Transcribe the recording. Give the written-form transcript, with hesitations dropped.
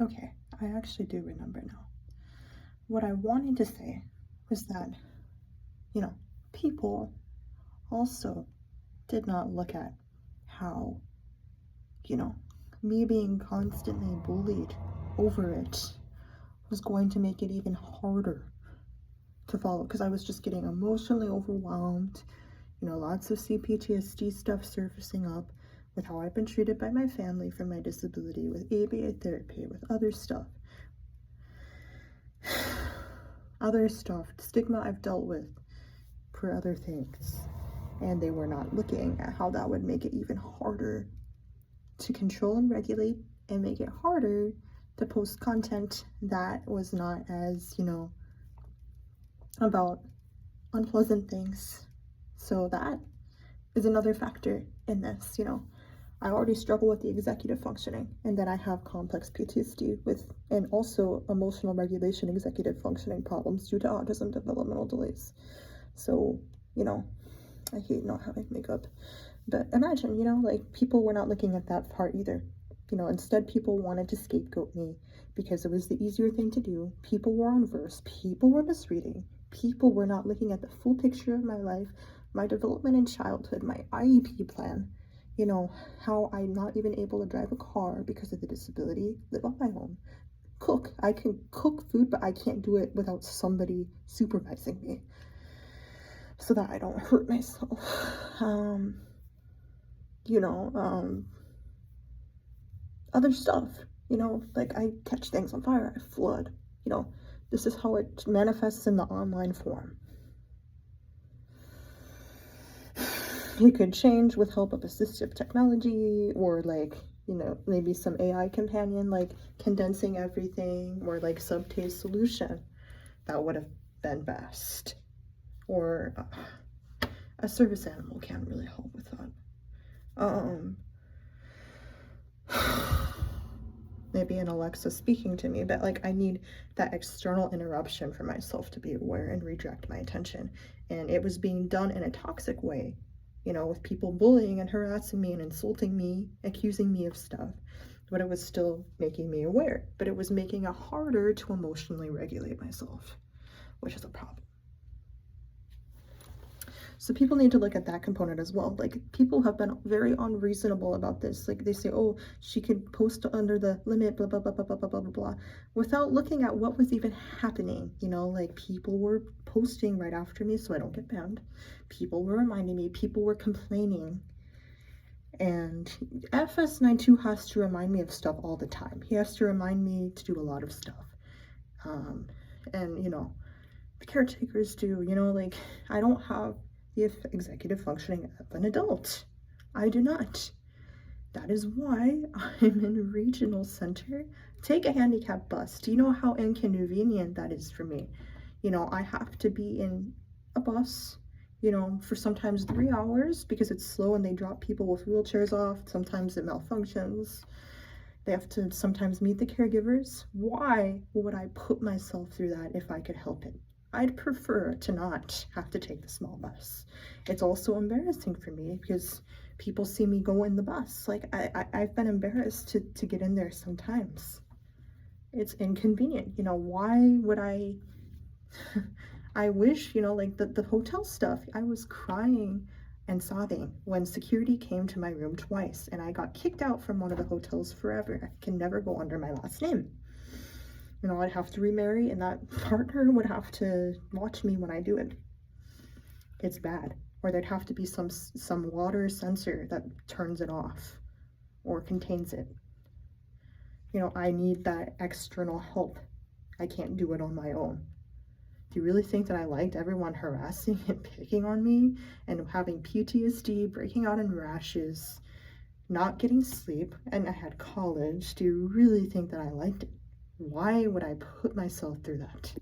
Okay, I actually do remember now. What I wanted to say was that, you know, people also did not look at how, you know, me being constantly bullied over it was going to make it even harder to follow because I was just getting emotionally overwhelmed. Lots of CPTSD stuff surfacing up with how I've been treated by my family for my disability, with ABA therapy, with other stuff, stigma I've dealt with for other things. And they were not looking at how that would make it even harder to control and regulate and make it harder to post content that was not as, about unpleasant things. So that is another factor in this. I already struggle with the executive functioning, and then I have complex PTSD and also emotional regulation executive functioning problems due to autism developmental delays. So, I hate not having makeup. But imagine, like people were not looking at that part either. Instead people wanted to scapegoat me because it was the easier thing to do. People were on verse, people were misreading, people were not looking at the full picture of my life, my development in childhood, my IEP plan, how I'm not even able to drive a car because of the disability, live on my own, cook. I can cook food, but I can't do it without somebody supervising me so that I don't hurt myself. Other stuff, like I catch things on fire, I flood, this is how it manifests in the online form. It could change with help of assistive technology or maybe some AI companion, like condensing everything, or like Subtase solution. That would have been best. Or a service animal can't really help with that. Maybe an Alexa speaking to me, but I need that external interruption for myself to be aware and redirect my attention. And it was being done in a toxic way, with people bullying and harassing me and insulting me, accusing me of stuff, but it was still making me aware, but it was making it harder to emotionally regulate myself, which is a problem. So people need to look at that component as well. People have been very unreasonable about this. They say, oh, she could post under the limit, blah, blah, blah, blah, blah, blah, blah, blah, without looking at what was even happening. People were posting right after me so I don't get banned. People were reminding me, people were complaining. And FS92 has to remind me of stuff all the time. He has to remind me to do a lot of stuff. And, the caretakers do, I don't have the executive functioning of an adult. I do not. That is why I'm in a regional center. Take a handicap bus. Do you know how inconvenient that is for me? I have to be in a bus, for sometimes 3 hours because it's slow and they drop people with wheelchairs off. Sometimes it malfunctions. They have to sometimes meet the caregivers. Why would I put myself through that if I could help it? I'd prefer to not have to take the small bus. It's also embarrassing for me because people see me go in the bus. I've been embarrassed to get in there sometimes. It's inconvenient. Why would I? I wish, the hotel stuff, I was crying and sobbing when security came to my room twice and I got kicked out from one of the hotels forever. I can never go under my last name. I'd have to remarry and that partner would have to watch me when I do it. It's bad. Or there'd have to be some water sensor that turns it off or contains it. I need that external help. I can't do it on my own. Do you really think that I liked everyone harassing and picking on me and having PTSD, breaking out in rashes, not getting sleep, and I had college? Do you really think that I liked it? Why would I put myself through that?